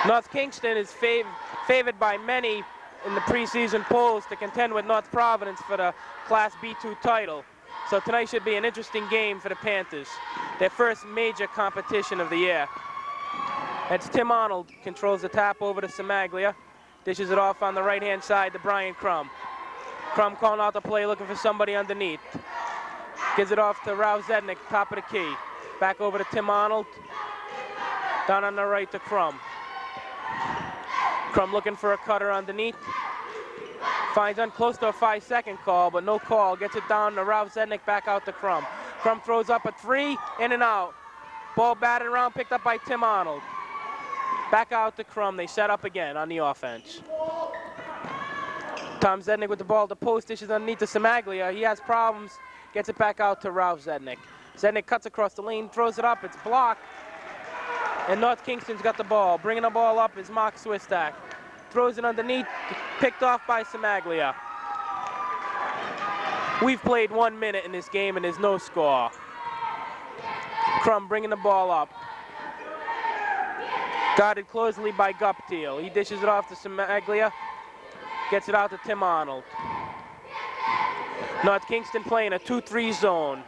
North Kingstown is favored by many in the preseason polls to contend with North Providence for the Class B2 title. So tonight should be an interesting game for the Panthers. Their first major competition of the year. It's Tim Arnold, controls the tap over to Samaglia. Dishes it off on the right-hand side to Brian Crum. Crum calling out the play, looking for somebody underneath. Gives it off to Ralph Zednik, top of the key. Back over to Tim Arnold. Down on the right to Crum. Crum looking for a cutter underneath. Finds close to a 5-second call, but no call. Gets it down to Ralph Zednik, back out to Crum. Crum throws up a 3, in and out. Ball batted around, picked up by Tim Arnold. Back out to Crum. They set up again on the offense. Tom Zednik with the ball. The post dishes underneath to Samaglia. He has problems. Gets it back out to Ralph Zednik. Zednik cuts across the lane, throws it up. It's blocked. And North Kingstown's got the ball. Bringing the ball up is Mark Swistak. Throws it underneath, picked off by Samaglia. We've played 1 minute in this game and there's no score. Crum bringing the ball up. Guarded closely by Guptiel. He dishes it off to Samaglia. Gets it out to Tim Arnold. North Kingstown playing a 2-3 zone.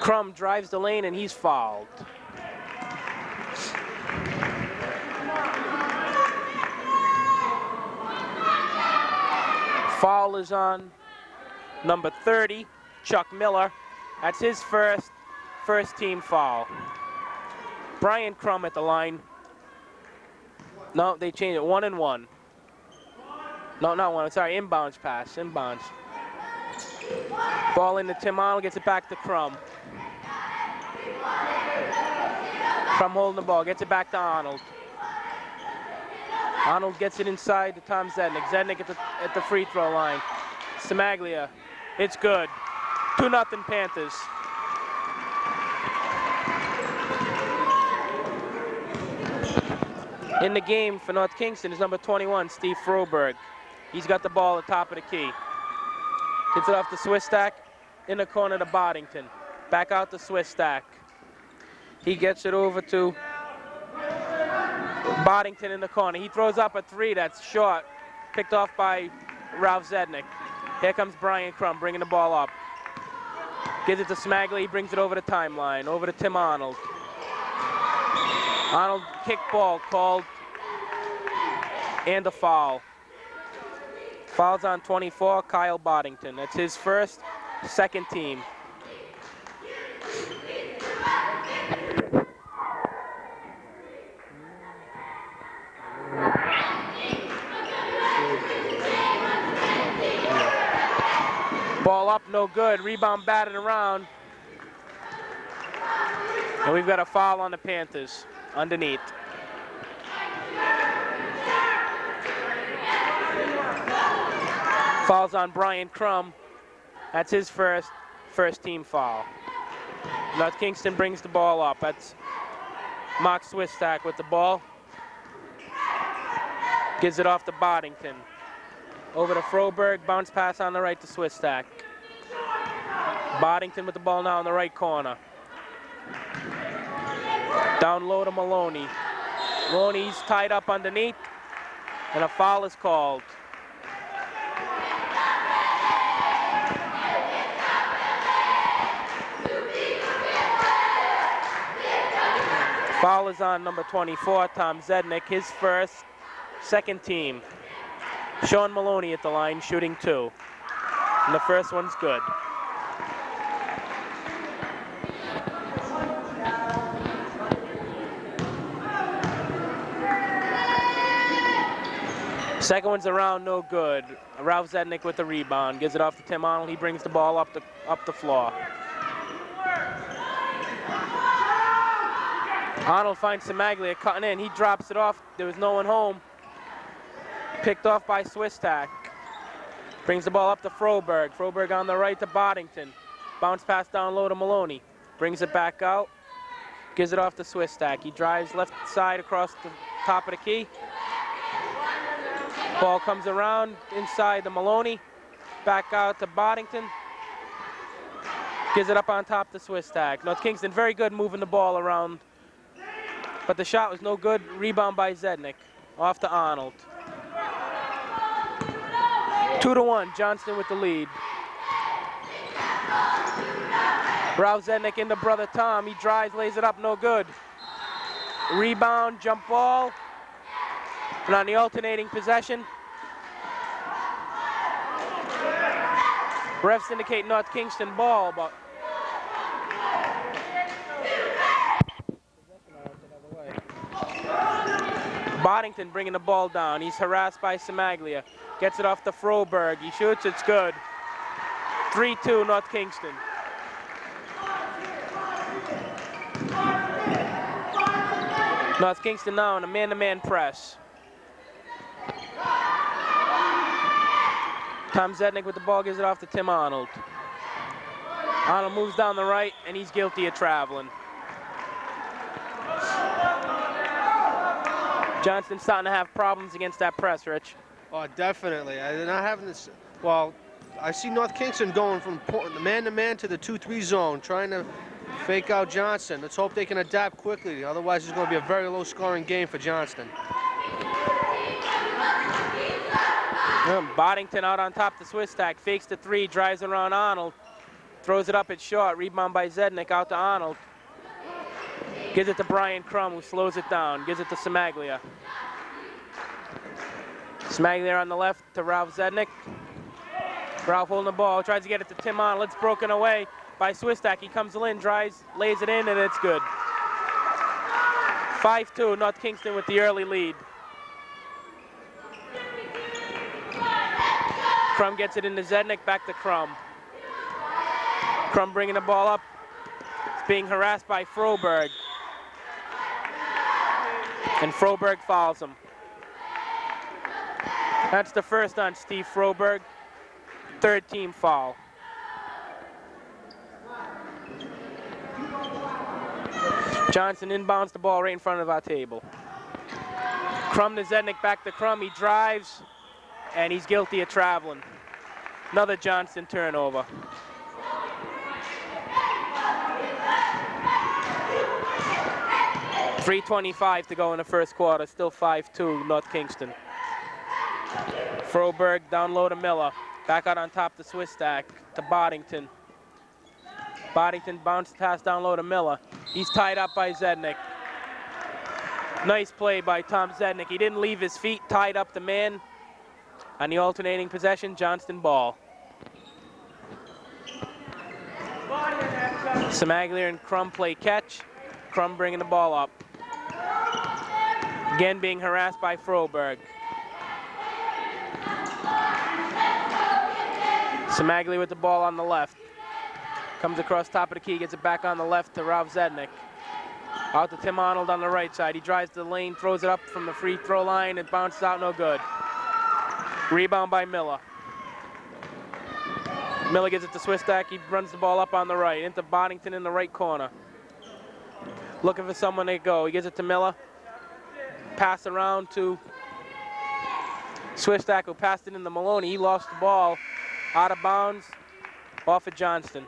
Crum drives the lane and he's fouled. Foul is on number 30, Chuck Miller. That's his first team foul. Brian Crum at the line. No, they changed it, 1 and 1. No, not 1, sorry, inbounds pass, inbounds. Ball into Tim Arnold, gets it back to Crum. Crum holding the ball, gets it back to Arnold. Arnold gets it inside to Tom Zednik. Zednik at the free throw line. Samaglia, it's good. 2-0 Panthers. In the game for North Kingstown is number 21, Steve Froberg. He's got the ball at the top of the key. Gets it off to Swistak, in the corner to Boddington. Back out to Swistak. He gets it over to Boddington in the corner. He throws up a 3 that's short, picked off by Ralph Zednik. Here comes Brian Crum bringing the ball up. Gives it to Smaglia, he brings it over the timeline, over to Tim Arnold. Arnold kick ball called and a foul. Foul's on 24, Kyle Boddington. That's his first, second team. Ball up, no good. Rebound batted around. And we've got a foul on the Panthers underneath. Foul's on Brian Crum. That's his first team foul. North Kingstown brings the ball up. That's Mark Swistak with the ball. Gives it off to Boddington. Over to Froberg, bounce pass on the right to Swistak. Boddington with the ball now in the right corner. Down low to Maloney. Maloney's tied up underneath, and a foul is called. Foul is on number 24, Tom Zednik, his first, second team. Sean Maloney at the line, shooting 2. And the first one's good. Second one's around, no good. Ralph Zednik with the rebound. Gives it off to Tim Arnold. He brings the ball up the floor. Arnold finds Samaglia cutting in. He drops it off. There was no one home. Picked off by Swistak. Brings the ball up to Froberg. Froberg on the right to Boddington. Bounce pass down low to Maloney. Brings it back out. Gives it off to Swistak. He drives left side across the top of the key. Ball comes around inside to Maloney. Back out to Boddington. Gives it up on top to Swistak. North Kingstown very good moving the ball around but the shot was no good. Rebound by Zednik. Off to Arnold. 2-1, Johnston with the lead. Ralph Zednik into brother Tom. He drives, lays it up, no good. Rebound, jump ball. And on the alternating possession, refs indicate North Kingston ball, but Boddington bringing the ball down. He's harassed by Samaglia. Gets it off to Froberg. He shoots, it's good. 3-2, North Kingston. North Kingston now in a man-to-man press. Tom Zednik with the ball, gives it off to Tim Arnold. Arnold moves down the right, and he's guilty of traveling. Johnston's starting to have problems against that press, Rich. Oh, definitely. They're not having this. Well, I see North Kingston going from the man-to-man to the 2-3 zone, trying to fake out Johnston. Let's hope they can adapt quickly. Otherwise, it's going to be a very low-scoring game for Johnston. Boddington out on top the Swiss stack, fakes the three, drives around Arnold, throws it up at short, rebound by Zednik, out to Arnold. Gives it to Brian Crum, who slows it down, gives it to Samaglia. Samaglia on the left to Ralph Zednik. Ralph holding the ball, tries to get it to Tim Arnold, it's broken away by Swistak. He comes in, drives, lays it in, and it's good. 5-2, North Kingston with the early lead. Crum gets it into Zednik, back to Crum. Crum bringing the ball up. It's being harassed by Froberg. And Froberg fouls him. That's the first on Steve Froberg. Third team foul. Johnson inbounds the ball right in front of our table. Crum to Zednik, back to Crum. He drives, and he's guilty of traveling. Another Johnston turnover. .325 to go in the first quarter. Still 5-2, North Kingston. Froberg down low to Miller. Back out on top to Swistak, to Boddington. Boddington bounced pass down low to Miller. He's tied up by Zednik. Nice play by Tom Zednik. He didn't leave his feet, tied up the man. On the alternating possession, Johnston ball. Samaglia and Crum play catch. Crum bringing the ball up. Again being harassed by Froberg. Samaglia with the ball on the left. Comes across top of the key, gets it back on the left to Ralph Zednik. Out to Tim Arnold on the right side. He drives to the lane, throws it up from the free throw line. It bounces out, no good. Rebound by Miller. Miller gives it to Swistak. He runs the ball up on the right, into Boddington in the right corner. Looking for someone to go. He gives it to Miller. Pass around to Swistak, who passed it into Maloney. He lost the ball out of bounds off of Johnston.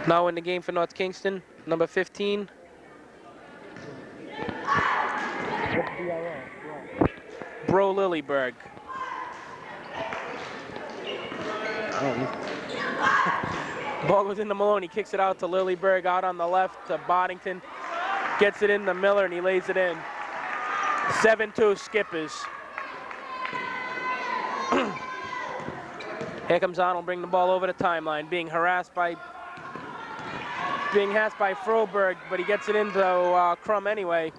Now in the game for North Kingston, number 15. Bro Lilleberg. Ball goes into Maloney, kicks it out to Lilleberg, out on the left to Boddington. Gets it into Miller and he lays it in. 7-2 Skippers. Here comes Arnold, bringing the ball over the timeline, being harassed by Froberg, but he gets it into Crum anyway.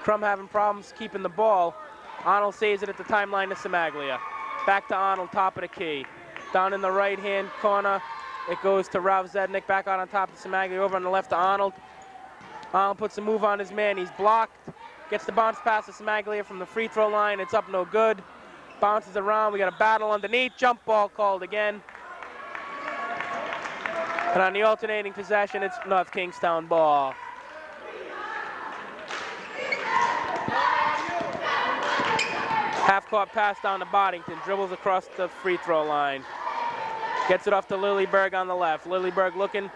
Crum having problems keeping the ball. Arnold saves it at the timeline to Samaglia. Back to Arnold, top of the key. Down in the right-hand corner, it goes to Ralph Zednik, back out on top of Samaglia, over on the left to Arnold. Arnold puts a move on his man, he's blocked. Gets the bounce pass to Samaglia from the free throw line, it's up no good. Bounces around, we got a battle underneath, jump ball called again. And on the alternating possession, it's North Kingstown ball. Half-court pass down to Boddington, dribbles across the free throw line. Gets it off to Lilleberg on the left. Lilleberg looking,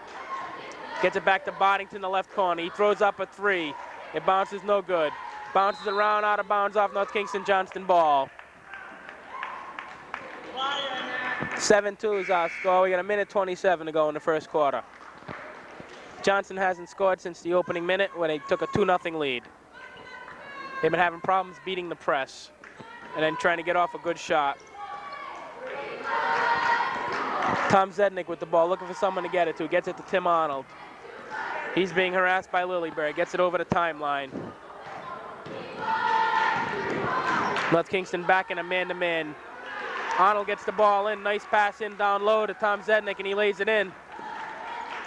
Gets it back to Boddington, the left corner. He throws up a three. It bounces, no good. Bounces around, out of bounds off North Kingston Johnston ball. 7-2 is our score. We got 1:27 to go in the first quarter. Johnston hasn't scored since the opening minute when they took a 2-0 lead. They've been having problems beating the press and then trying to get off a good shot. Tom Zednick with the ball, looking for someone to get it to. Gets it to Tim Arnold. He's being harassed by Lilleberg. Gets it over the timeline. North Kingston back in a man-to-man. Arnold gets the ball in. Nice pass in down low to Tom Zednick, and he lays it in.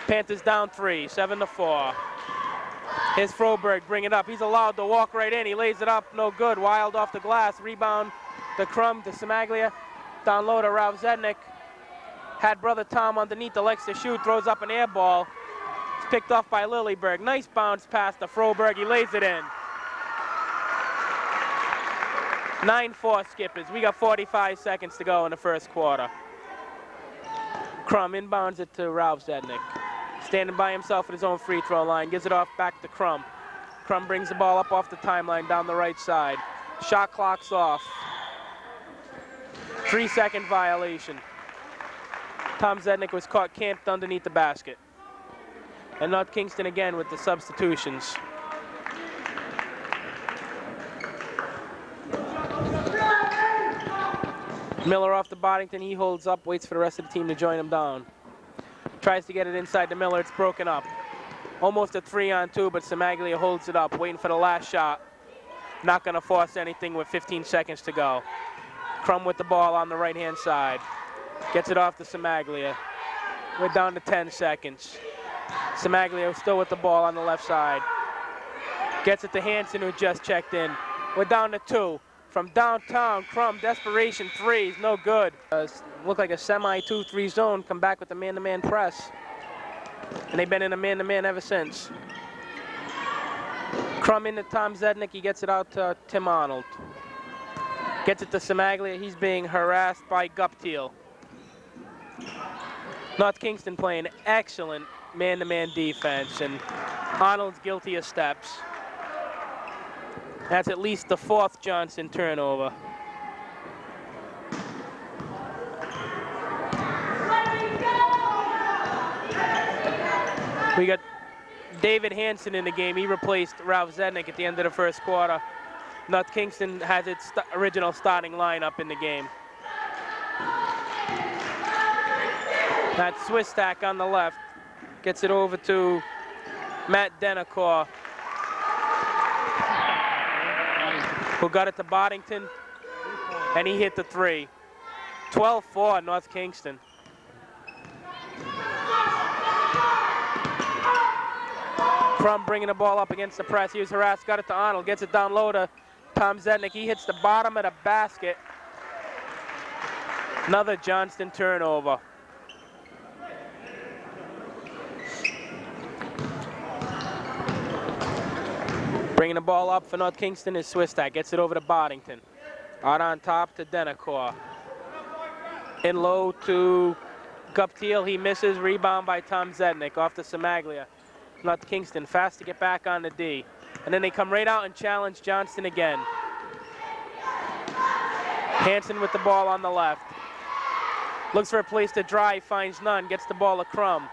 Panthers down 3, 7-4. Here's Froberg, bring it up. He's allowed to walk right in. He lays it up, no good. Wild off the glass. Rebound to Crum, to Samaglia. Down low to Ralph Zednick. Had brother Tom underneath, likes to shoot, throws up an air ball. It's picked off by Lilleberg. Nice bounce pass to Froberg. He lays it in. 9-4 Skippers. We got 45 seconds to go in the first quarter. Crum inbounds it to Ralph Zednick. Standing by himself at his own free throw line. Gives it off back to Crum. Crum brings the ball up off the timeline down the right side. Shot clock's off. 3-second violation. Tom Zednick was caught camped underneath the basket. And North Kingston again with the substitutions. Miller off to Boddington. He holds up, waits for the rest of the team to join him down. Tries to get it inside to Miller. It's broken up. Almost a 3-on-2, but Samaglia holds it up, waiting for the last shot. Not going to force anything with 15 seconds to go. Crum with the ball on the right-hand side. Gets it off to Samaglia. We're down to 10 seconds. Samaglia still with the ball on the left side. Gets it to Hansen, who just checked in. We're down to 2. From downtown, Crum, desperation threes, no good. Looked like a semi 2-3 zone, come back with the man-to-man press. And they've been in a man-to-man ever since. Crum into Tom Zednick, he gets it out to Tim Arnold. Gets it to Samaglia, he's being harassed by Guptiel. North Kingston playing excellent man-to-man defense, and Arnold's guilty of steps. That's at least the 4th Johnston turnover. We got David Hansen in the game. He replaced Ralph Zednick at the end of the first quarter. North Kingston has its original starting lineup in the game. That Swiss stack on the left gets it over to Matt Denacor, who got it to Boddington, and he hit the 3. 12-4 North Kingston. Crum bringing the ball up against the press. He was harassed, got it to Arnold, gets it down low to Tom Zednick. He hits the bottom of the basket. Another Johnston turnover. Bringing the ball up for North Kingston is Swistak. Gets it over to Boddington. Out on top to Denacor. In low to Guptiel. He misses. Rebound by Tom Zednick off to Samaglia. North Kingston fast to get back on the D. And then they come right out and challenge Johnston again. Hansen with the ball on the left. Looks for a place to drive, finds none. Gets the ball to Crum.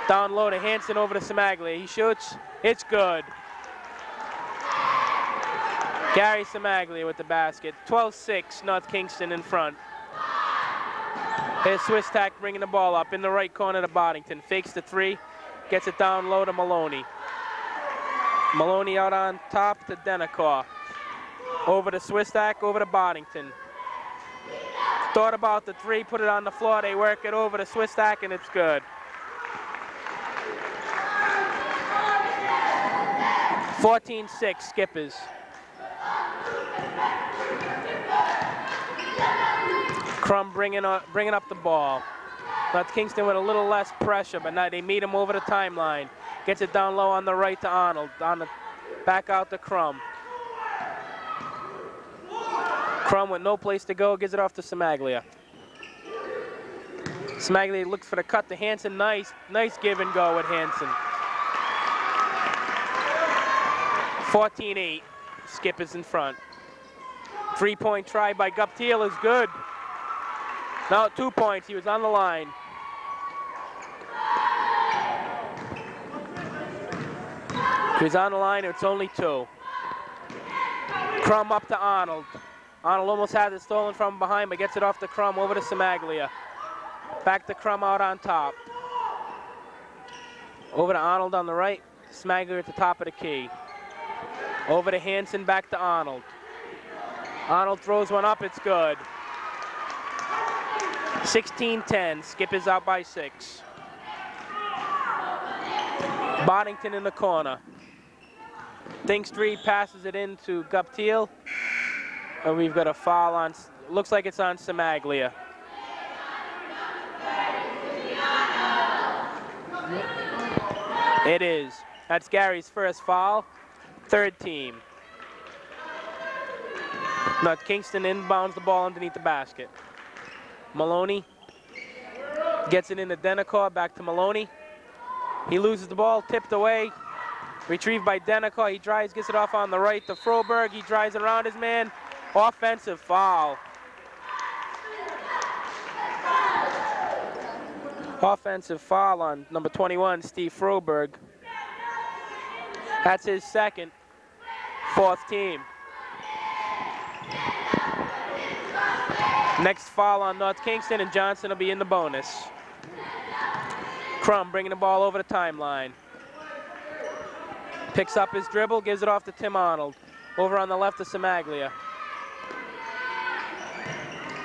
Down low to Hansen over to Samaglia. He shoots. It's good. Gary Samaglia with the basket. 12-6, North Kingston in front. Here's Swistak bringing the ball up in the right corner to Boddington. Fakes the 3, gets it down low to Maloney. Maloney out on top to Denacor. Over to Swistak, over to Boddington. Thought about the 3, put it on the floor. They work it over to Swistak, and it's good. 14-6, Skippers. Crum bringing up the ball. North Kingston with a little less pressure, but now they meet him over the timeline. Gets it down low on the right to Arnold. Back out to Crum. Crum with no place to go, gives it off to Samaglia. Smaglia looks for the cut to Hansen. Nice give and go with Hansen. 14-8. Skip is in front. 3-point try by Guptiel is good. No, 2 points. He was on the line. He was on the line. It's only 2. Crum up to Arnold. Arnold almost has it stolen from behind, but gets it off to Crum over to Smaglia. Back to Crum out on top. Over to Arnold on the right. Smaglia at the top of the key. Over to Hansen, back to Arnold. Arnold throws one up, it's good. 16-10, Skip is out by 6. Boddington in the corner. Thingstreet passes it in to Guptiel. And we've got a foul on, looks like it's on Smaglia. It is. That's Gary's first foul. 3rd team. Now Kingston inbounds the ball underneath the basket. Maloney gets it into Denacor, back to Maloney. He loses the ball, tipped away. Retrieved by Denacor. He drives, gets it off on the right to Froberg. He drives around his man. Offensive foul. Offensive foul on number 21, Steve Froberg. That's his second. 4th team. Next foul on North Kingston, and Johnston will be in the bonus. Crum bringing the ball over the timeline. Picks up his dribble, gives it off to Tim Arnold. Over on the left to Smaglia.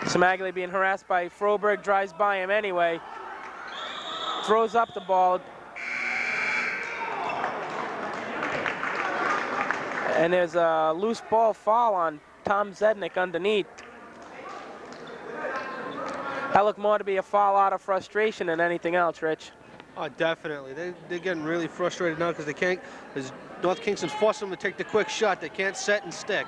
Smaglia being harassed by Froberg, drives by him anyway. Throws up the ball. And there's a loose ball foul on Tom Zednick underneath. That looked more to be a foul out of frustration than anything else, Rich. Oh, definitely. They're getting really frustrated now because they can't, because North Kingston's forcing them to take the quick shot. They can't set and stick.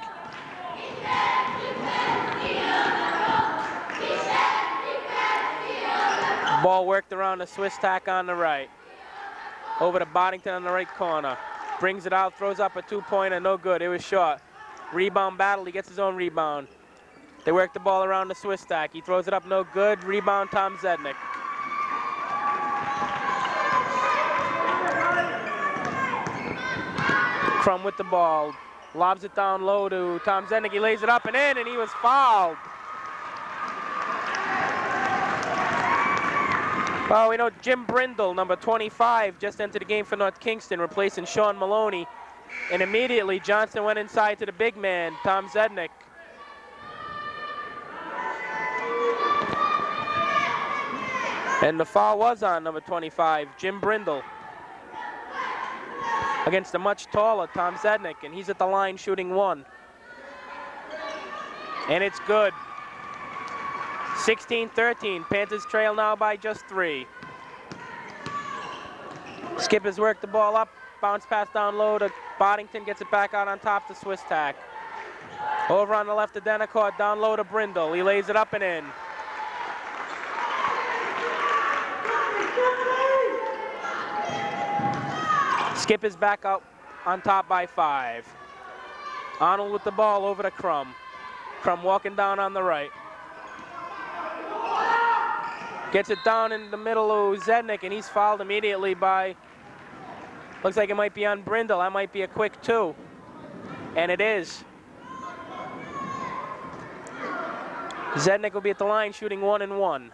Ball worked around the Swiss tack on the right. Over to Boddington on the right corner. Brings it out, throws up a 2-pointer, no good. It was short. Rebound battle, he gets his own rebound. They work the ball around the Swiss stack. He throws it up, no good. Rebound, Tom Zednick. Crum with the ball. Lobs it down low to Tom Zednick. He lays it up and in, and he was fouled. Well, we know Jim Brindle, number 25, just entered the game for North Kingston, replacing Sean Maloney. And immediately, Johnston went inside to the big man, Tom Zednick. And the foul was on number 25, Jim Brindle, against a much taller Tom Zednick, and he's at the line shooting 1. And it's good. 16-13, Panthers trail now by just 3. Skip has worked the ball up, bounce pass down low to Boddington, gets it back out on top to Swiss tack. Over on the left to Denacor, down low to Brindle. He lays it up and in. Skip is back up on top by 5. Arnold with the ball over to Crum. Crum walking down on the right. Gets it down in the middle of Zednick, and he's fouled immediately by, looks like it might be on Brindle. That might be a quick 2. And it is. Zednick will be at the line shooting 1 and 1.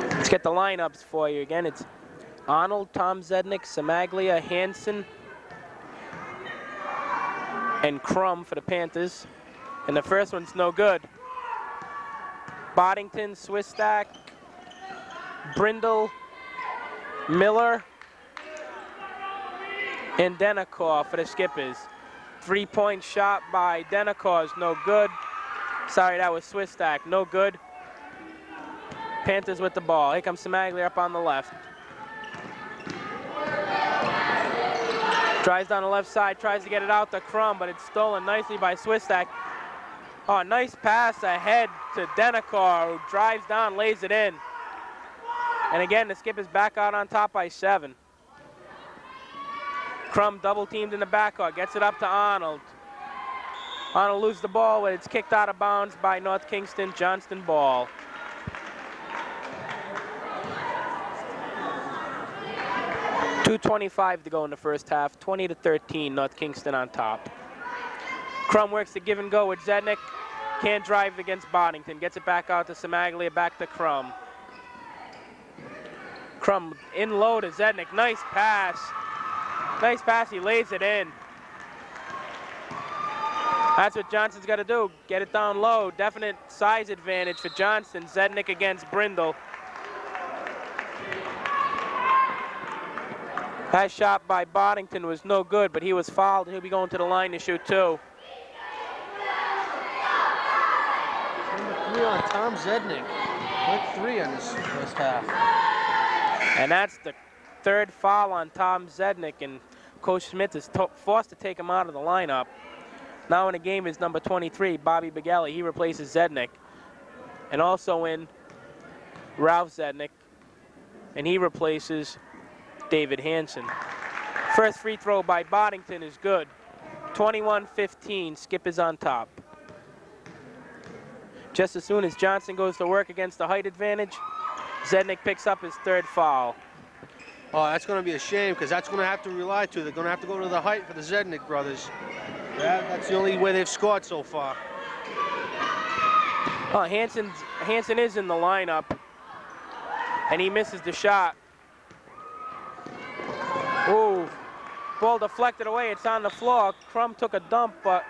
Let's get the lineups for you again. It's Arnold, Tom Zednick, Smaglia, Hansen, and Crum for the Panthers. And the first one's no good. Boddington, Swiss stack, Brindle, Miller, and Denacor for the Skippers. 3-point shot by Denacor is no good. Sorry, that was Swiss stack, no good. Panthers with the ball. Here comes Smaglia up on the left. Drives down the left side, tries to get it out to Crum, but it's stolen nicely by Swistak. Oh, nice pass ahead to Denekar, who drives down, lays it in. And again, the skip is back out on top by 7. Crum double teamed in the backcourt, gets it up to Arnold. Arnold loses the ball, but it's kicked out of bounds by North Kingston. Johnston ball. .2:25 to go in the first half, 20-13, North Kingston on top. Crum works the give and go with Zednik. Can't drive against Boddington. Gets it back out to Samaglia, back to Crum. Crum in low to Zednik. Nice pass. Nice pass, he lays it in. That's what Johnston's got to do. Get it down low. Definite size advantage for Johnston. Zednik against Brindle. That shot by Boddington was no good, but he was fouled, and he'll be going to the line to shoot 2. Number 3 on Tom Zednik. With 3 on this first half. And that's the 3rd foul on Tom Zednik, and Coach Smith is forced to take him out of the lineup. Now in the game is number 23, Bobby Begelli. He replaces Zednik. And also in Ralph Zednik, and he replaces David Hansen. First free throw by Boddington is good. 21-15, Skip is on top. Just as soon as Johnston goes to work against the height advantage, Zednik picks up his 3rd foul. Oh, that's going to be a shame, because that's going to have to rely to. They're going to have to go to the height for the Zednik brothers. Yeah, that's the only way they've scored so far. Oh, Hansen is in the lineup, and he misses the shot. Ooh, ball deflected away. It's on the floor. Crum took a dump, but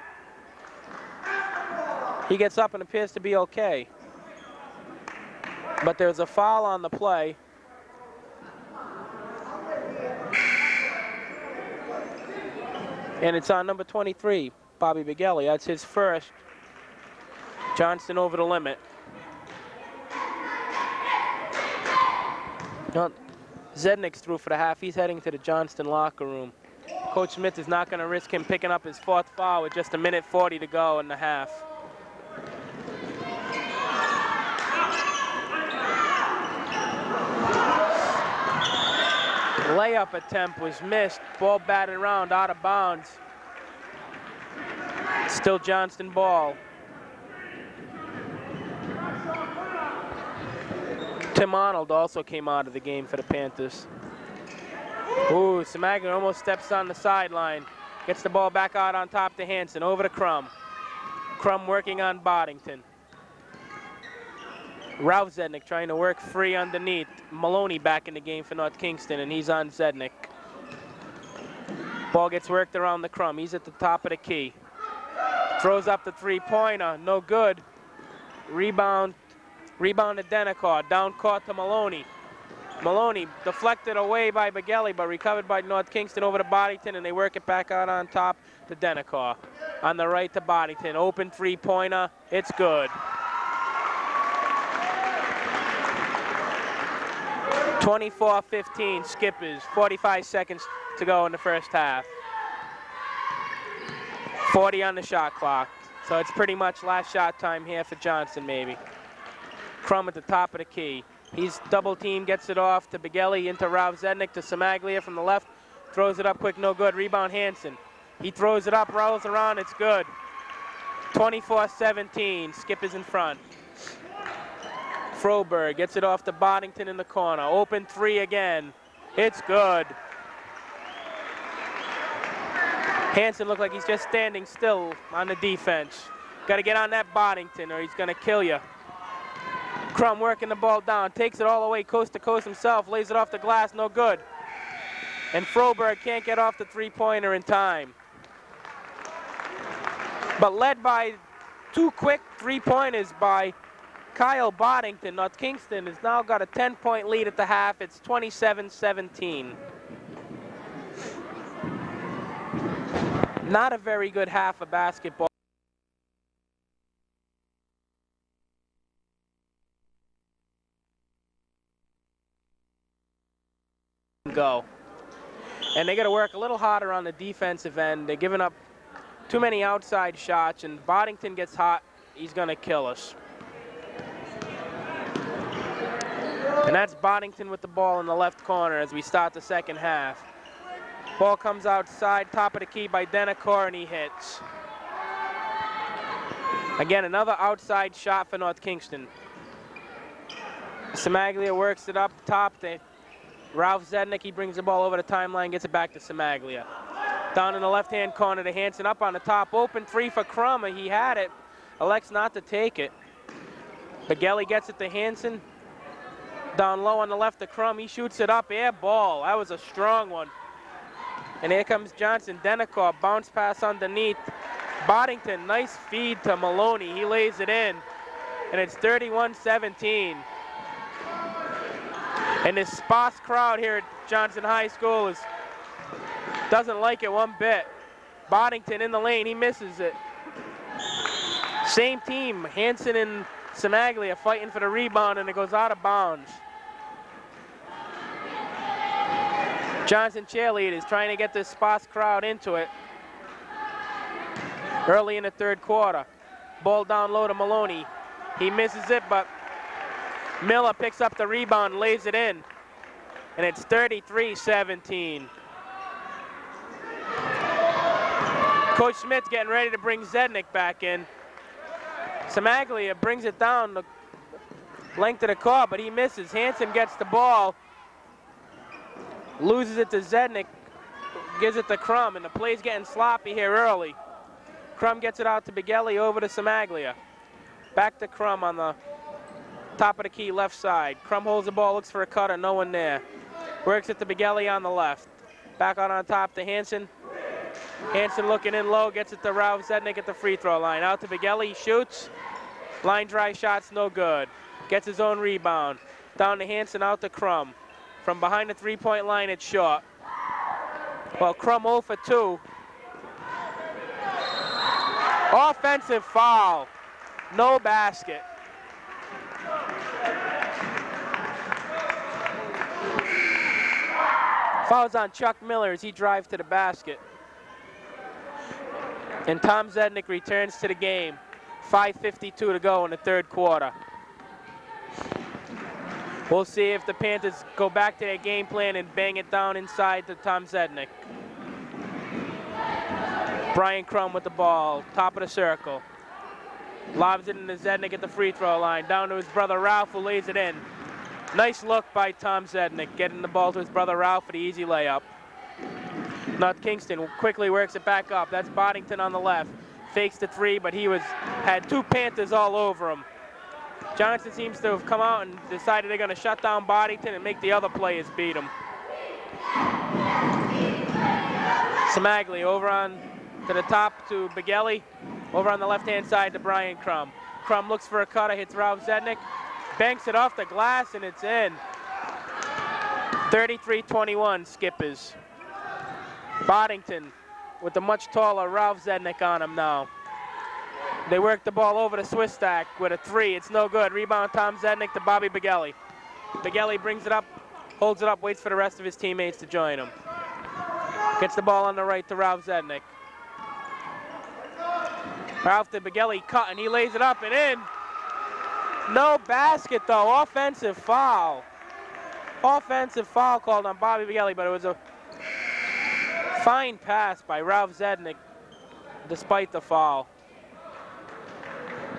he gets up and appears to be okay. But there's a foul on the play. And it's on number 23, Bobby Begelli. That's his first. Johnston over the limit. No, Zednik's through for the half. He's heading to the Johnston locker room. Coach Smith is not going to risk him picking up his 4th foul with just 1:40 to go in the half. Layup attempt was missed. Ball batted around, out of bounds. Still Johnston ball. Tim Arnold also came out of the game for the Panthers. Ooh, Samaglia almost steps on the sideline. Gets the ball back out on top to Hansen. Over to Crum. Crum working on Boddington. Ralph Zednik trying to work free underneath. Maloney back in the game for North Kingston, and he's on Zednik. Ball gets worked around the Crum. He's at the top of the key. Throws up the 3-pointer, no good. Rebound to Denekar, down court to Maloney. Maloney deflected away by Begelli, but recovered by North Kingston over to Boddington, and they work it back out on top to Denekar. On the right to Boddington, open 3-pointer, it's good. 24-15, Skippers, 45 seconds to go in the first half. 40 on the shot clock, so it's pretty much last shot time here for Johnston, maybe. Crum at the top of the key. He's double team, gets it off to Begelli, into Ralph Zednik, to Samaglia from the left. Throws it up quick, no good. Rebound Hansen. He throws it up, rolls around, it's good. 24-17, Skip is in front. Froberg gets it off to Boddington in the corner. Open 3 again. It's good. Hansen looked like he's just standing still on the defense. Got to get on that Boddington or he's going to kill you. Crum working the ball down. Takes it all the way coast to coast himself. Lays it off the glass. No good. And Froberg can't get off the 3-pointer in time. But led by 2 quick 3-pointers by Kyle Boddington, North Kingston has now got a 10-point lead at the half. It's 27-17. Not a very good half of basketball. Go. And they got to work a little harder on the defensive end. They're giving up too many outside shots, and Boddington gets hot. He's going to kill us. And that's Boddington with the ball in the left corner as we start the second half. Ball comes outside, top of the key by Denacor, and he hits. Again, another outside shot for North Kingstown. Samaglia works it up top. Ralph Zednik, he brings the ball over the timeline, gets it back to Samaglia. Down in the left-hand corner to Hansen, up on the top, open three for Crum. He had it, elects not to take it. Begelli gets it to Hansen. Down low on the left to Crum, he shoots it up, air ball. That was a strong one. And here comes Johnston. Denacor, bounce pass underneath. Boddington, nice feed to Maloney. He lays it in, and it's 31-17. And this sparse crowd here at Johnston High School doesn't like it one bit. Boddington in the lane, he misses it. Same team, Hansen and Samaglia fighting for the rebound, and it goes out of bounds. Johnston cheerleaders trying to get this sparse crowd into it. Early in the third quarter. Ball down low to Maloney. He misses it, but Miller picks up the rebound and lays it in. And it's 33-17. Coach Smith's getting ready to bring Zednik back in. Samaglia brings it down the length of the court, but he misses. Hansen gets the ball, loses it to Zednik, gives it to Crum, and the play's getting sloppy here early. Crum gets it out to Begelli, over to Samaglia. Back to Crum on the top of the key left side. Crum holds the ball, looks for a cutter, no one there. Works it to Begelli on the left. Back on top to Hansen. Hansen looking in low, gets it to Ralph Zednik at the free throw line. Out to Begelli, shoots. Line drive shots, no good. Gets his own rebound. Down to Hansen, out to Crum. From behind the three-point line, it's short. Well, Crum 0 for 2. Offensive foul, no basket. Foul's on Chuck Miller as he drives to the basket. And Tom Zednik returns to the game. 5:52 to go in the third quarter. We'll see if the Panthers go back to their game plan and bang it down inside to Tom Zednik. Brian Crum with the ball, top of the circle. Lobs it into Zednik at the free throw line. Down to his brother Ralph, who lays it in. Nice look by Tom Zednik, getting the ball to his brother Ralph for the easy layup. North Kingstown quickly works it back up. That's Boddington on the left. Fakes the three, but he had two Panthers all over him. Johnston seems to have come out and decided they're going to shut down Boddington and make the other players beat him. Samaglia over on to the top to Begelli. Over on the left-hand side to Brian Crum. Crum looks for a cutter, hits Ralph Zednik. Banks it off the glass, and it's in. 33-21, Skippers. Boddington with the much taller Ralph Zednik on him now. They work the ball over to Swistak with a three. It's no good. Rebound Tom Zednik to Bobby Begelli. Begelli brings it up, holds it up, waits for the rest of his teammates to join him. Gets the ball on the right to Ralph Zednik. Ralph to Begelli, cut, and he lays it up and in. No basket, though. Offensive foul. Offensive foul called on Bobby Begelli, but it was a fine pass by Ralph Zednik despite the foul.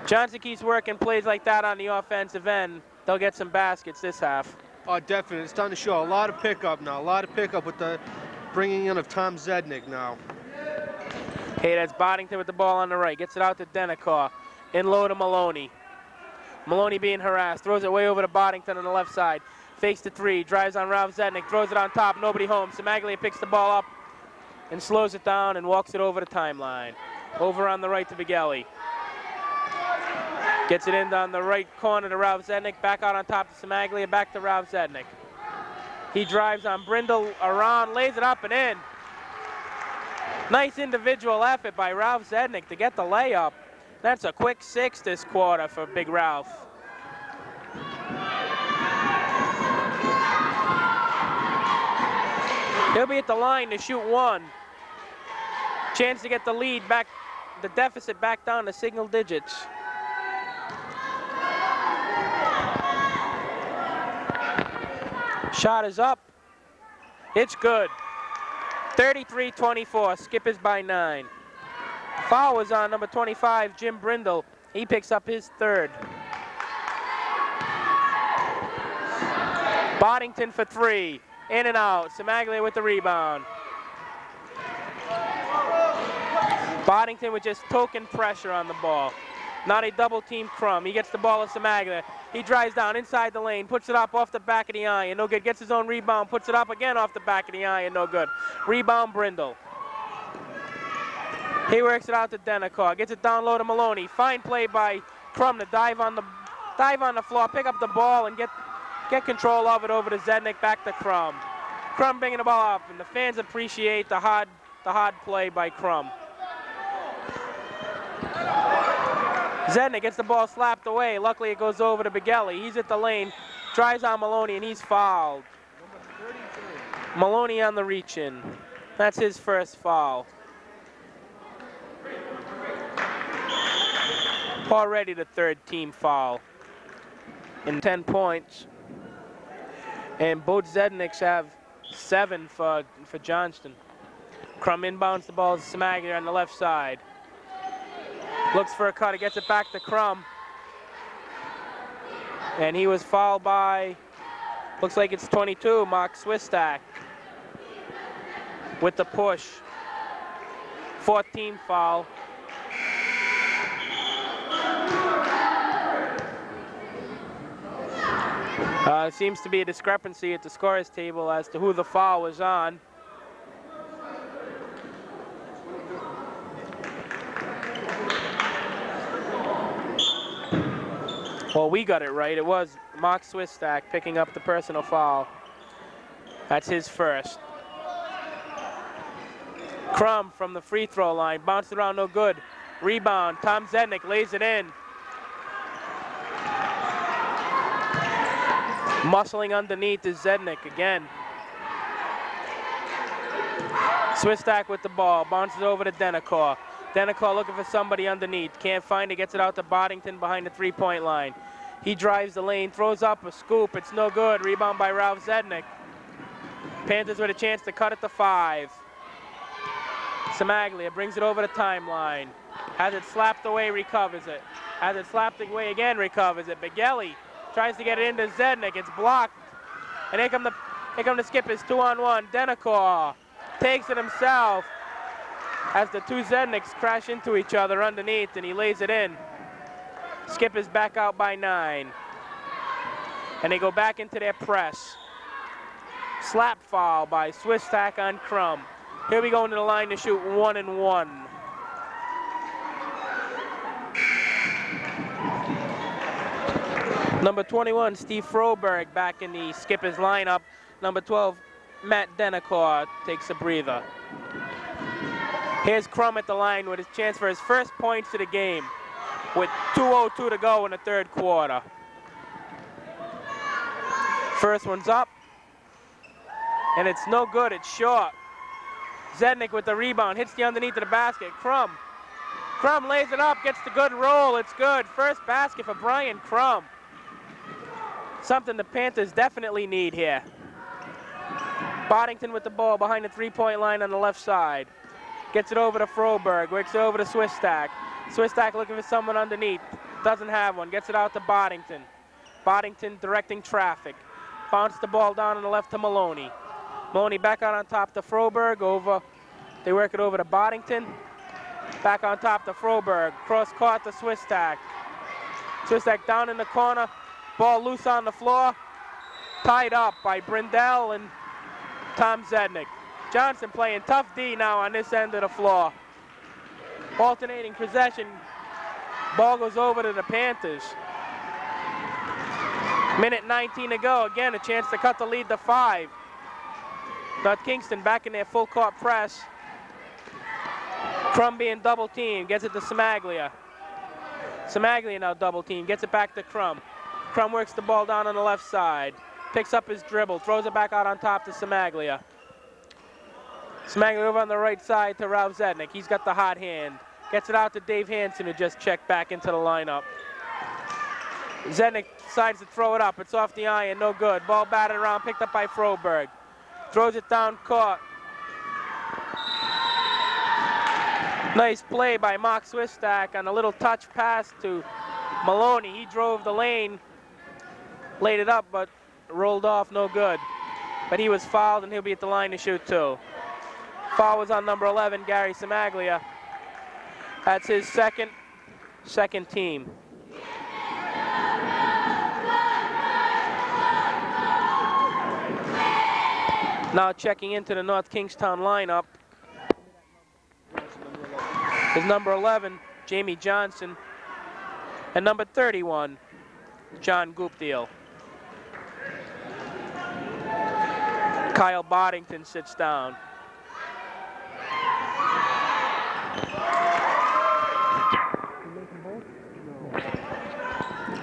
Johnston keeps working plays like that on the offensive end. They'll get some baskets this half. Oh, definitely. It's starting to show a lot of pickup now. A lot of pickup with the bringing in of Tom Zednik now. Hey, that's Boddington with the ball on the right. Gets it out to Denacor. In low to Maloney. Maloney being harassed. Throws it way over to Boddington on the left side. Fakes the three. Drives on Ralph Zednik. Throws it on top. Nobody home. Samaglia picks the ball up and slows it down and walks it over the timeline. Over on the right to Begelli. Gets it in on the right corner to Ralph Zednik. Back out on top to Samaglia. Back to Ralph Zednik. He drives on Brindle around. Lays it up and in. Nice individual effort by Ralph Zednik to get the layup. That's a quick 6 this quarter for Big Ralph. He'll be at the line to shoot one. Chance to get the lead back, the deficit back down to single digits. Shot is up. It's good. 33-24. Skip is by 9. Foul was on number 25, Jim Brindle. He picks up his third. Boddington for 3. In and out. Simaglia with the rebound. Boddington with just token pressure on the ball. Not a double team Crum. He gets the ball to Simaglia. He drives down inside the lane, puts it up off the back of the iron. No good. Gets his own rebound, puts it up again off the back of the iron. No good. Rebound Brindle. He works it out to Denicar. Gets it down low to Maloney. Fine play by Crum to dive on the floor, pick up the ball and get control of it over to Zednik, back to Crum. Crum bringing the ball up, and the fans appreciate the hard play by Crum. Zednik gets the ball slapped away. Luckily it goes over to Begelli. He's at the lane, drives on Maloney, and he's fouled. Maloney on the reach-in. That's his first foul. Already the third team foul in 10 points. And both Zedniks have 7 for Johnston. Crum inbounds the ball to Simaglia on the left side. Looks for a cut, he gets it back to Crum. And he was fouled by, looks like it's 22, Mark Swistak with the push. 4th team foul. Seems to be a discrepancy at the scorers table as to who the foul was on. Well, we got it right. It was Mark Swistak picking up the personal foul. That's his first. Crum from the free throw line, bounced around, no good. Rebound, Tom Zednik lays it in. Muscling underneath is Zednik again. Swistak with the ball, bounces over to Denicar. Denicar looking for somebody underneath. Can't find it, gets it out to Boddington behind the three-point line. He drives the lane, throws up a scoop. It's no good. Rebound by Ralph Zednik. Panthers with a chance to cut it to 5. Simaglia brings it over the timeline. Has it slapped away, recovers it. Has it slapped away again, recovers it. Begelli tries to get it into Zednik. It's blocked. And here come the skippers, 2-on-1. Denicar takes it himself as the two Zedniks crash into each other underneath, and he lays it in. Skip is back out by 9. And they go back into their press. Slap foul by Swistak on Crum. Here we go into the line to shoot 1-and-1. Number 21, Steve Froberg, back in the Skippers lineup. Number 12, Matt Denicar takes a breather. Here's Crum at the line with his chance for his first points of the game with 2:02 to go in the third quarter. First one's up, and it's no good, it's short. Zednik with the rebound, hits the underneath of the basket. Crum lays it up, gets the good roll, it's good. First basket for Brian Crum. Something the Panthers definitely need here. Boddington with the ball behind the three-point line on the left side. Gets it over to Froberg, works it over to Swistak. Swistak looking for someone underneath, doesn't have one, gets it out to Boddington. Boddington directing traffic. Bounce the ball down on the left to Maloney. Maloney back out on top to Froberg, over. They work it over to Boddington. Back on top to Froberg, cross court to Swistak. Swistak down in the corner, ball loose on the floor. Tied up by Brindle and Tom Zednik. Johnston playing tough D now on this end of the floor. Alternating possession. Ball goes over to the Panthers. Minute 19 to go. Again, a chance to cut the lead to 5. North Kingston back in their full court press. Crum being double teamed. Gets it to Simaglia. Simaglia now double team. Gets it back to Crum. Crum works the ball down on the left side. Picks up his dribble. Throws it back out on top to Simaglia. Smacking it over on the right side to Ralph Zednik. He's got the hot hand. Gets it out to Dave Hansen, who just checked back into the lineup. Zednik decides to throw it up. It's off the iron, no good. Ball batted around, picked up by Froberg. Throws it down court. Nice play by Mark Swistak on a little touch pass to Maloney. He drove the lane, laid it up, but rolled off, no good. But he was fouled, and he'll be at the line to shoot too. Foul was on number 11, Gary Samaglia. That's his second team. Now checking into the North Kingstown lineup is number 11, Jamie Johnston, and number 31, John Goopdeal. Kyle Boddington sits down.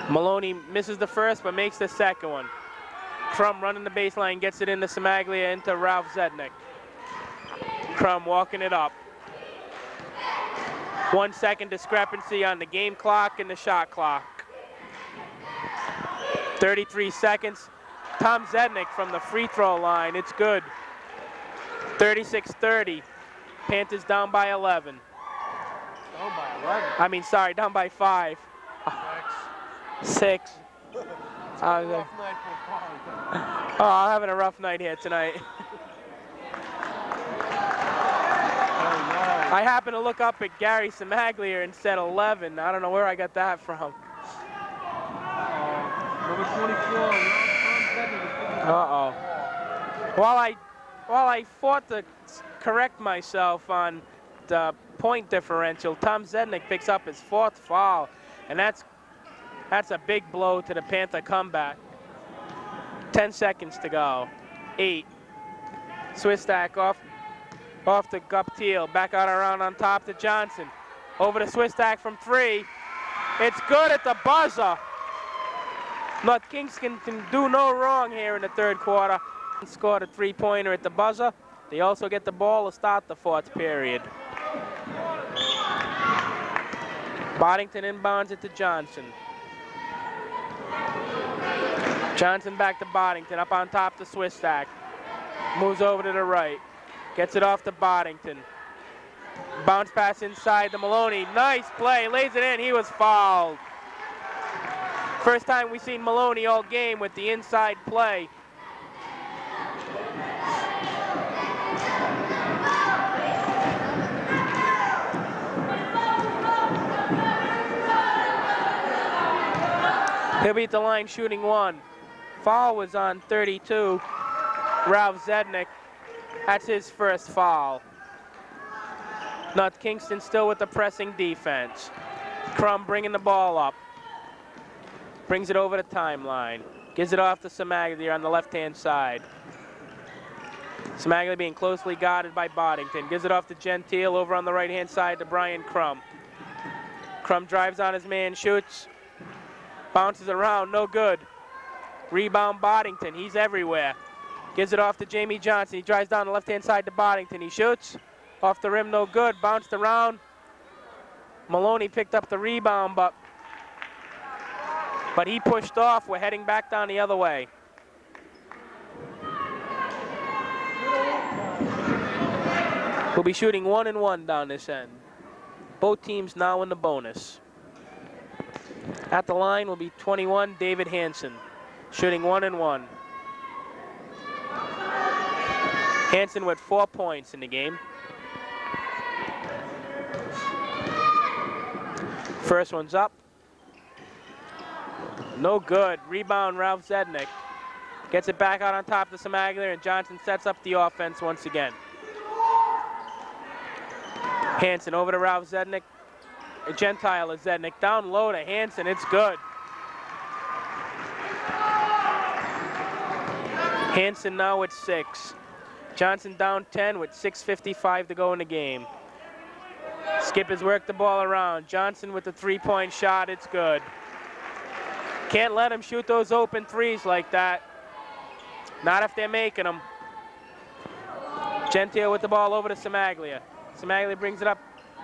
Maloney misses the first, but makes the second one. Crum running the baseline, gets it into Samaglia, into Ralph Zednik. Crum walking it up. 1 second discrepancy on the game clock and the shot clock. 33 seconds. Tom Zednik from the free throw line, it's good. 36-30. Panthers down by 11. Down by 11? I mean, sorry, down by 5. 6. I'm having a rough night here tonight. I happened to look up at Gary Samaglia and said 11. I don't know where I got that from. Number 24. Uh-oh. While I fought to correct myself on the point differential, Tom Zednik picks up his 4th foul, and that's a big blow to the Panther comeback. 10 seconds to go. 8. Swistak off to Guptiel. Back out around on top to Johnson. Over to Swistak from 3. It's good at the buzzer. North Kingston can do no wrong here in the 3rd quarter. Scored a 3-pointer at the buzzer. They also get the ball to start the 4th period. Boddington inbounds it to Johnson. Johnson back to Boddington, up on top to Swistak. Moves over to the right. Gets it off to Boddington. Bounce pass inside to Maloney. Nice play, lays it in, he was fouled. First time we've seen Maloney all game with the inside play. He'll be at the line shooting 1. Foul was on 32, Ralph Zednik. That's his 1st foul. North Kingston still with the pressing defense. Crum bringing the ball up. Brings it over the timeline. Gives it off to Samaglia on the left-hand side. Samaglia being closely guarded by Boddington. Gives it off to Gentile over on the right-hand side to Brian Crum. Crum drives on his man, shoots. Bounces around, no good. Rebound Boddington, he's everywhere. Gives it off to Jamie Johnson. He drives down the left-hand side to Boddington. He shoots. Off the rim, no good. Bounced around. Maloney picked up the rebound, but he pushed off. We're heading back down the other way. We'll be shooting 1 and 1 down this end. Both teams now in the bonus. At the line will be 21, David Hansen, shooting 1 and 1. Hansen with 4 points in the game. First one's up. No good. Rebound, Ralph Zednik. Gets it back out on top to Samaglia, and Johnson sets up the offense once again. Hansen over to Ralph Zednik. A Gentile is Zednik. Down low to Hansen. It's good. Hansen now with 6. Johnson down 10 with 6:55 to go in the game. Skip has worked the ball around. Johnson with the 3-point shot. It's good. Can't let him shoot those open threes like that. Not if they're making them. Gentile with the ball over to Samaglia. Samaglia brings it up,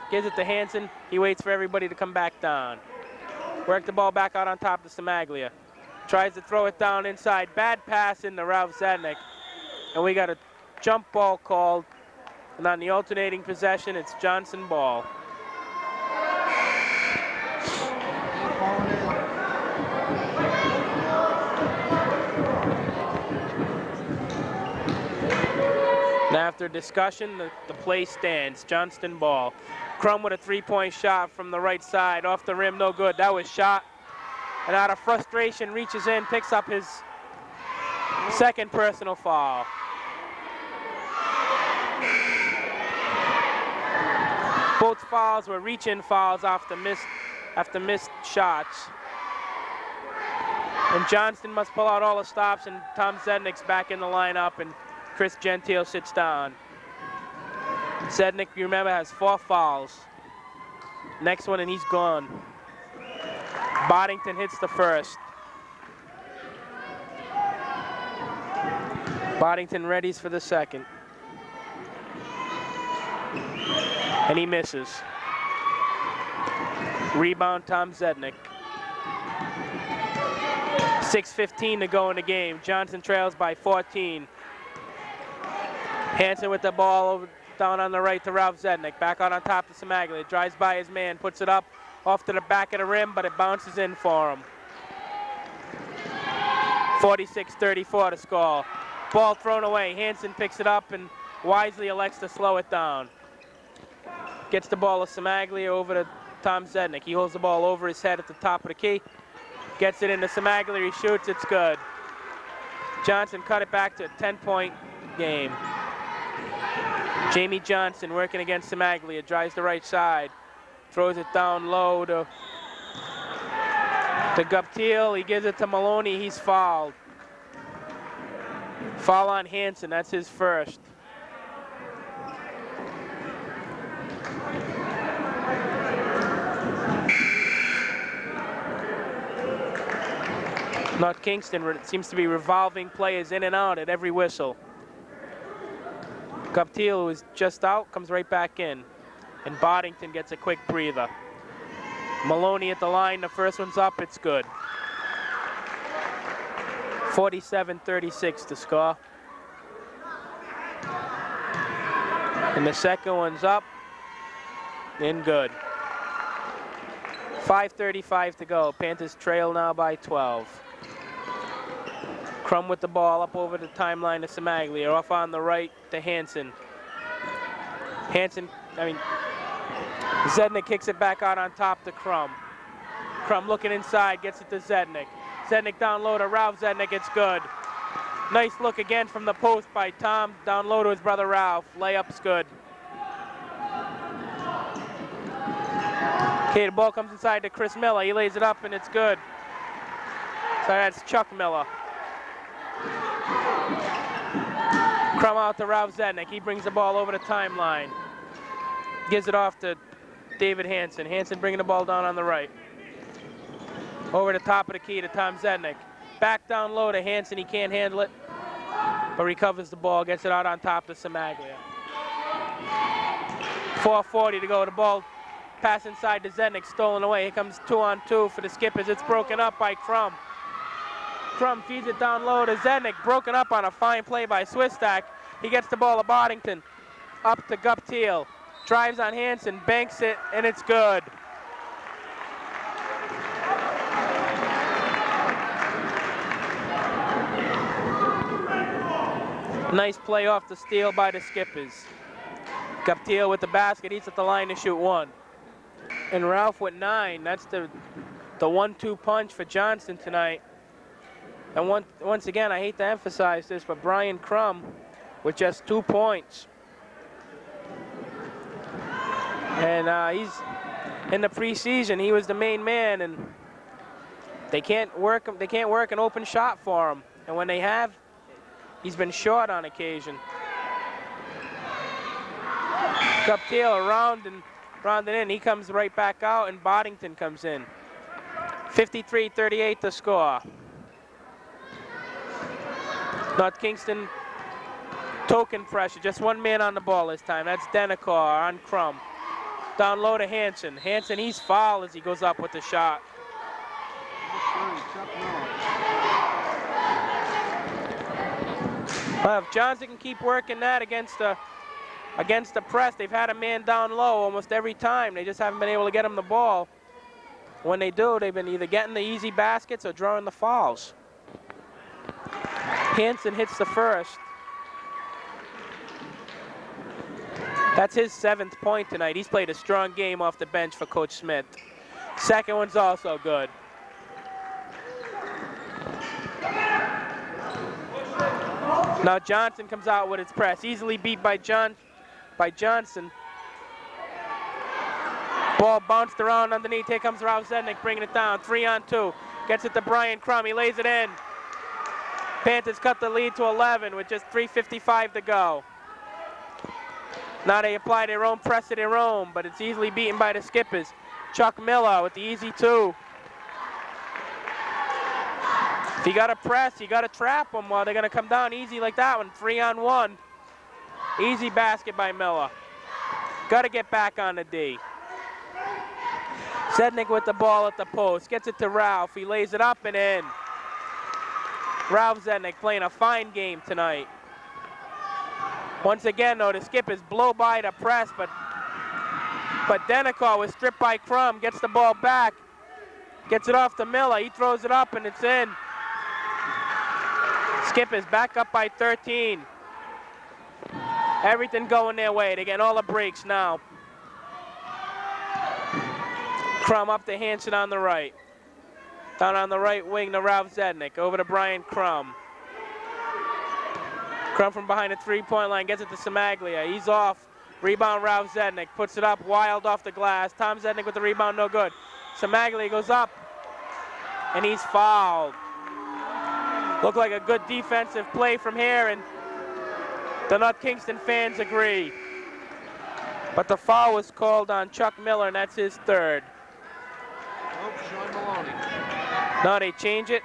gives it to Hansen. He waits for everybody to come back down. Work the ball back out on top to Samaglia. Tries to throw it down inside. Bad pass into Ralph Zednik. And we got a jump ball called. And on the alternating possession, it's Johnston ball. And after discussion, the play stands. Johnston ball. Crum with a three-point shot from the right side. Off the rim, no good. That was shot. And out of frustration, reaches in, picks up his second personal foul. Both fouls were reach-in fouls after missed shots. And Johnston must pull out all the stops, and Tom Zednik's back in the lineup, and Chris Gentile sits down. Zednik, you remember, has 4 fouls. Next one, and he's gone. Boddington hits the first. Boddington readies for the second. And he misses. Rebound, Tom Zednik. 6:15 to go in the game. Johnston trails by 14. Hansen with the ball over, down on the right to Ralph Zednik. Back out on top to Samaglia. Drives by his man, puts it up off to the back of the rim, but it bounces in for him. 46-34 to score. Ball thrown away. Hansen picks it up and wisely elects to slow it down. Gets the ball to Samaglia over to Tom Zednik. He holds the ball over his head at the top of the key. Gets it into Samaglia. He shoots. It's good. Johnston cut it back to a 10-point game. Jamie Johnston working against Samaglia. Drives the right side. Throws it down low to Guptill. He gives it to Maloney. He's fouled. Foul on Hansen. That's his first. North Kingston seems to be revolving players in and out at every whistle. Guptill, who is just out, comes right back in. And Boddington gets a quick breather. Maloney at the line, the first one's up, it's good. 47-36 to score. And the second one's up, and good. 5:35 to go. Panthers trail now by 12. Crum with the ball up over the timeline to Samaglia. Off on the right to Hansen. Zednik kicks it back out on top to Crum. Crum looking inside, gets it to Zednik. Zednik down low to Ralph Zednik, it's good. Nice look again from the post by Tom, down low to his brother Ralph. Layup's good. Okay, the ball comes inside to Chris Miller. He lays it up and it's good. So that's Chuck Miller. Crum out to Ralph Zednik. He brings the ball over the timeline. Gives it off to David Hansen. Hansen bringing the ball down on the right. Over the top of the key to Tom Zednik. Back down low to Hansen. He can't handle it, but recovers the ball. Gets it out on top to Samaglia. 4:40 to go. The ball pass inside to Zednik. Stolen away. Here comes 2-on-2 for the Skippers. It's broken up by Crum. Crum feeds it down low to Zednik. Broken up on a fine play by Swistak. He gets the ball to Boddington. Up to Guptill. Drives on Hansen. Banks it, and it's good. Nice play off the steal by the Skippers. Guptill with the basket. He's at the line to shoot 1. And Ralph with 9. That's the 1-2 punch for Johnston tonight. And once again, I hate to emphasize this, but Brian Crum with just 2 points. And he's in the preseason. He was the main man, and they can't work him. They can't work an open shot for him. And when they have, he's been short on occasion. Guptill rounded in. He comes right back out, and Boddington comes in. 53-38 to score. North Kingston Token pressure, just one man on the ball this time. That's Denicar on Crum. Down low to Hanson. Hanson, he's fouled as he goes up with the shot. Well, if Johnston can keep working that against the press, they've had a man down low almost every time. They just haven't been able to get him the ball. When they do, they've been either getting the easy baskets or drawing the fouls. Hanson hits the first. That's his 7th point tonight. He's played a strong game off the bench for Coach Smith. Second one's also good. Now Johnston comes out with his press, easily beat by Johnston. Ball bounced around underneath. Here comes Ralph Zednik bringing it down. 3-on-2. Gets it to Brian Crum. He lays it in. Panthers cut the lead to 11 with just 3:55 to go. Now they apply their own press to their own, but it's easily beaten by the Skippers. Chuck Miller with the easy 2. If you got to press, you got to trap them while they're going to come down easy like that one. 3-on-1. Easy basket by Miller. Got to get back on the D. Zednik with the ball at the post. Gets it to Ralph. He lays it up and in. Ralph Zednik playing a fine game tonight. Once again, though, the Skippers blow by the press, but Denicar was stripped by Crum. Gets the ball back. Gets it off to Miller. He throws it up and it's in. Skippers back up by 13. Everything going their way. They're getting all the breaks now. Crum up to Hanson on the right. Down on the right wing to Ralph Zednik. Over to Brian Crum. Crum from behind the 3-point line. Gets it to Samaglia. He's off. Rebound Ralph Zednik. Puts it up wild off the glass. Tom Zednik with the rebound. No good. Samaglia goes up. And he's fouled. Looked like a good defensive play from here. And the North Kingston fans agree. But the foul was called on Chuck Miller, and that's his 3rd. Nope, Sean Maloney. No, they change it.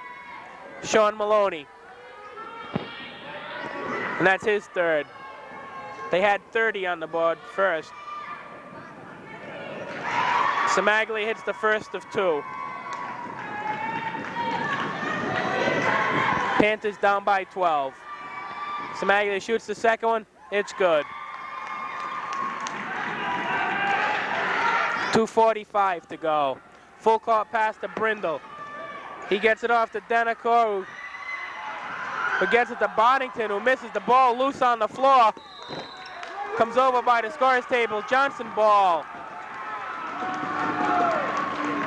Sean Maloney. And that's his 3rd. They had 30 on the board first. Samaglia hits the first of 2. Panthers down by 12. Samaglia shoots the second one. It's good. 2:45 to go. Full court pass to Brindle. He gets it off to Denicar, who gets it to Boddington, who misses the ball loose on the floor. Comes over by the scorer's table. Johnston ball.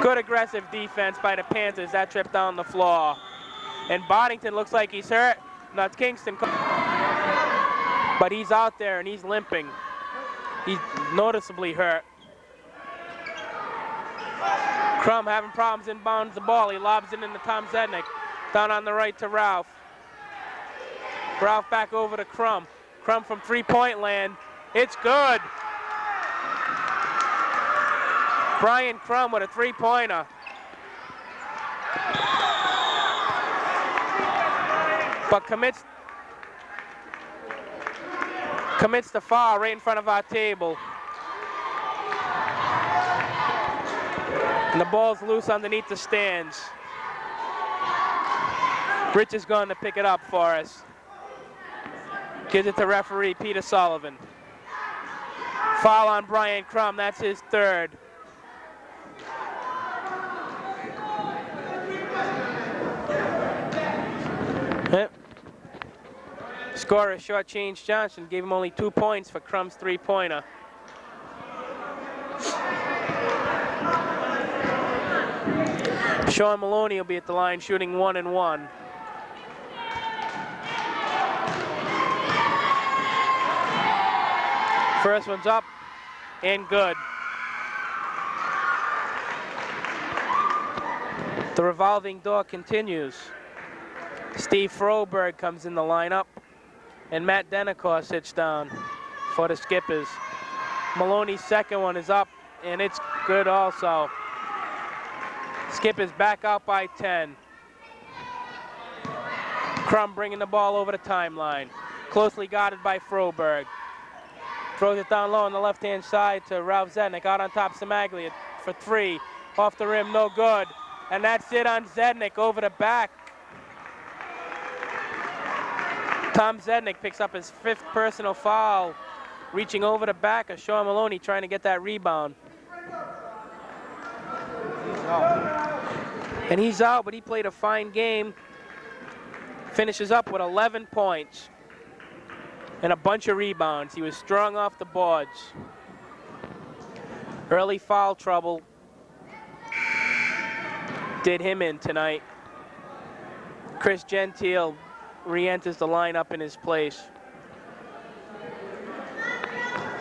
Good aggressive defense by the Panthers. That trip down the floor. And Boddington looks like he's hurt. Not Kingston. But he's out there and he's limping. He's noticeably hurt. Crum having problems inbounds the ball. He lobs it into Tom Zednik. Down on the right to Ralph. Ralph back over to Crum. Crum from 3-point land. It's good. Brian Crum with a 3-pointer. But commits the foul right in front of our table. And the ball's loose underneath the stands. Rich is going to pick it up for us. Gives it to referee Peter Sullivan. Foul on Brian Crum, that's his 3rd. Yep. Scorer shortchanged Johnston, gave him only 2 points for Crum's 3-pointer. Sean Maloney will be at the line shooting 1-1. First one's up and good. The revolving door continues. Steve Froberg comes in the lineup, and Matt Denicar sits down for the Skippers. Maloney's second one is up, and it's good also. Skippers back out by 10. Crum bringing the ball over the timeline. Closely guarded by Froberg. Throws it down low on the left-hand side to Ralph Zednik. Out on top, Samaglia for three. Off the rim, no good. And that's it on Zednik over the back. Tom Zednik picks up his 5th personal foul. Reaching over the back of Sean Maloney, trying to get that rebound. And he's out, but he played a fine game. Finishes up with 11 points and a bunch of rebounds. He was strong off the boards. Early foul trouble did him in tonight. Chris Gentile re-enters the lineup in his place.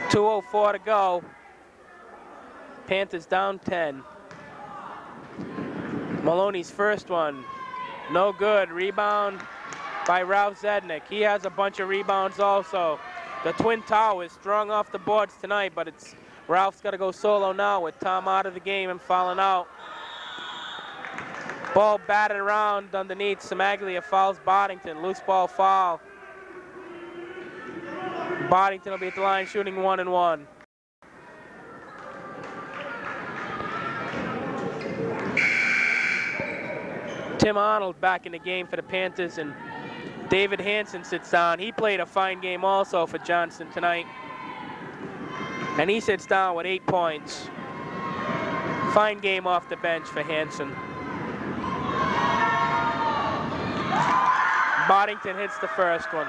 2:04 to go. Panthers down 10. Maloney's first one, no good. Rebound by Ralph Zednik. He has a bunch of rebounds also. The Twin Towers strong off the boards tonight, but Ralph's got to go solo now with Tom out of the game and fouling out. Ball batted around underneath. Samaglia fouls Boddington. Loose ball foul. Boddington will be at the line shooting 1-1. Tim Arnold back in the game for the Panthers, and David Hansen sits down. He played a fine game also for Johnston tonight. And he sits down with 8 points. Fine game off the bench for Hansen. Boddington hits the first one.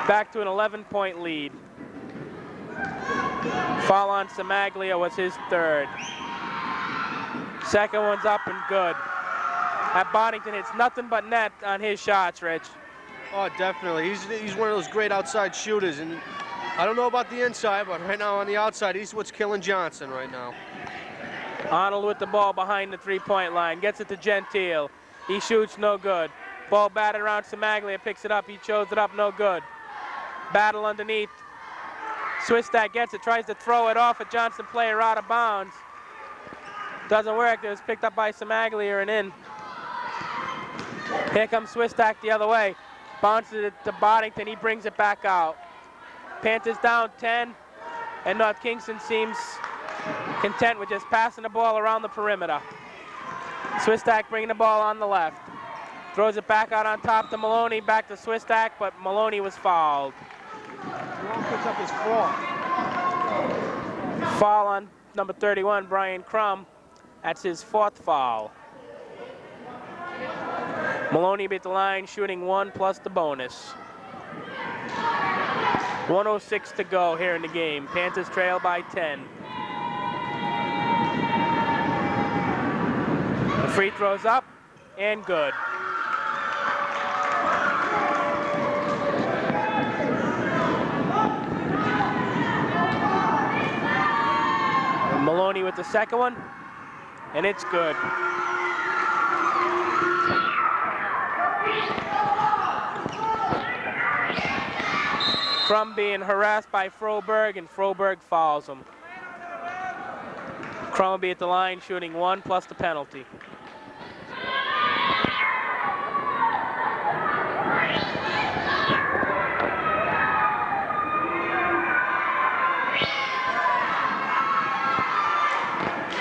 Back to an 11-point lead. Foul on Samaglia was his 3rd. Second one's up and good. At Boddington, it's nothing but net on his shots, Rich. Oh, definitely. He's one of those great outside shooters, and I don't know about the inside, but right now on the outside, he's what's killing Johnston right now. Arnold with the ball behind the 3-point line. Gets it to Gentile. He shoots, no good. Ball batted around Samaglia, picks it up. He shows it up, no good. Battle underneath. Swistak gets it, tries to throw it off a Johnston player out of bounds. Doesn't work. It was picked up by Samaglia and in. Here comes Swistak the other way. Bounces it to Boddington. He brings it back out. Panthers down 10, and North Kingston seems content with just passing the ball around the perimeter. Swistak bringing the ball on the left. Throws it back out on top to Maloney, back to Swistak, but Maloney was fouled. Malone picks up his 4th. Foul on number 31, Brian Crum. That's his 4th foul. Maloney beat the line, shooting 1 plus the bonus. 1:06 to go here in the game. Panthers trail by 10. The free throw's up and good. Maloney with the second one, and it's good. Crum being harassed by Froberg, and Froberg fouls him. Crum will be at the line shooting 1 plus the penalty.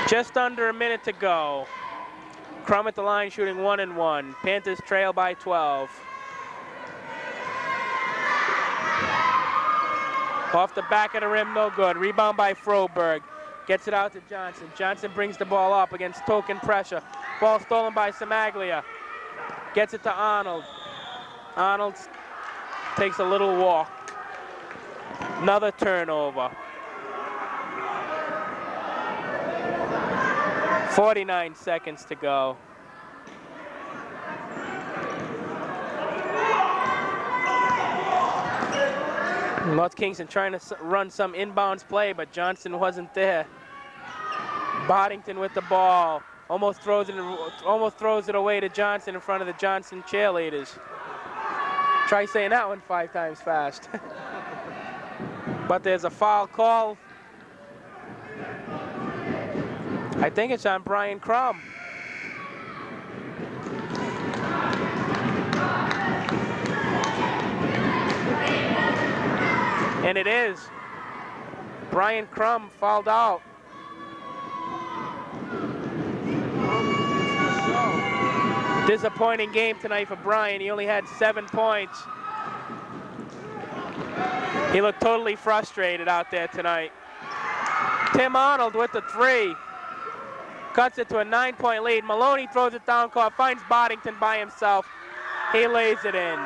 Just under a minute to go. Crum at the line shooting 1-1. Panthers trail by 12. Off the back of the rim, no good. Rebound by Froberg. Gets it out to Johnston. Johnston brings the ball up against token pressure. Ball stolen by Samaglia. Gets it to Arnold. Arnold takes a little walk. Another turnover. 49 seconds to go. North Kingston trying to run some inbounds play, but Johnston wasn't there. Boddington with the ball. Almost throws it away to Johnston in front of the Johnston cheerleaders. Try saying that one 5 times fast. But there's a foul call. I think it's on Brian Crum. And it is. Brian Crum fouled out. Disappointing game tonight for Brian. He only had 7 points. He looked totally frustrated out there tonight. Tim Arnold with the 3. Cuts it to a 9-point lead. Maloney throws it down court, finds Boddington by himself. He lays it in.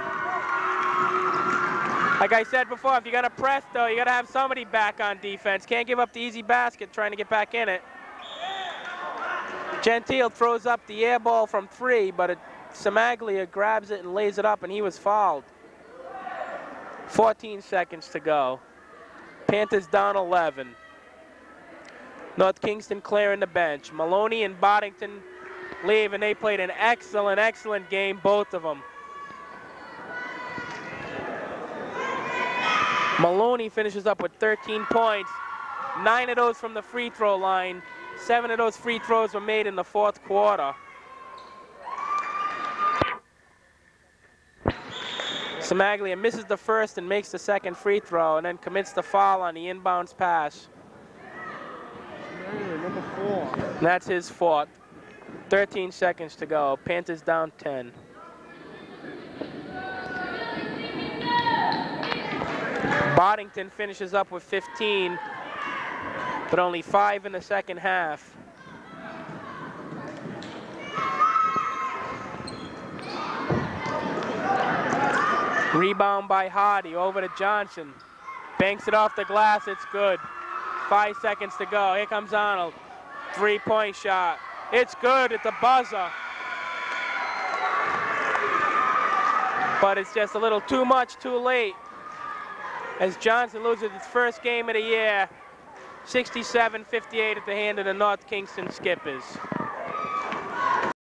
Like I said before, if you're gonna press though, you gotta have somebody back on defense. Can't give up the easy basket trying to get back in it. Gentile throws up the air ball from 3, but Samaglia grabs it and lays it up, and he was fouled. 14 seconds to go. Panthers down 11. North Kingston clearing the bench. Maloney and Boddington leave, and they played an excellent, excellent game, both of them. Maloney finishes up with 13 points, 9 of those from the free throw line. 7 of those free throws were made in the 4th quarter. Samaglia misses the first and makes the 2nd free throw, and then commits the foul on the inbounds pass. Number 4. And that's his 4th. 13 seconds to go. Panthers down 10. Boddington finishes up with 15, but only 5 in the 2nd half. Rebound by Hardy, over to Johnson. Banks it off the glass, it's good. 5 seconds to go, here comes Arnold. 3-point shot, it's good at the buzzer. But it's just a little too much too late, as Johnston loses its first game of the year, 67-58 at the hand of the North Kingston Skippers.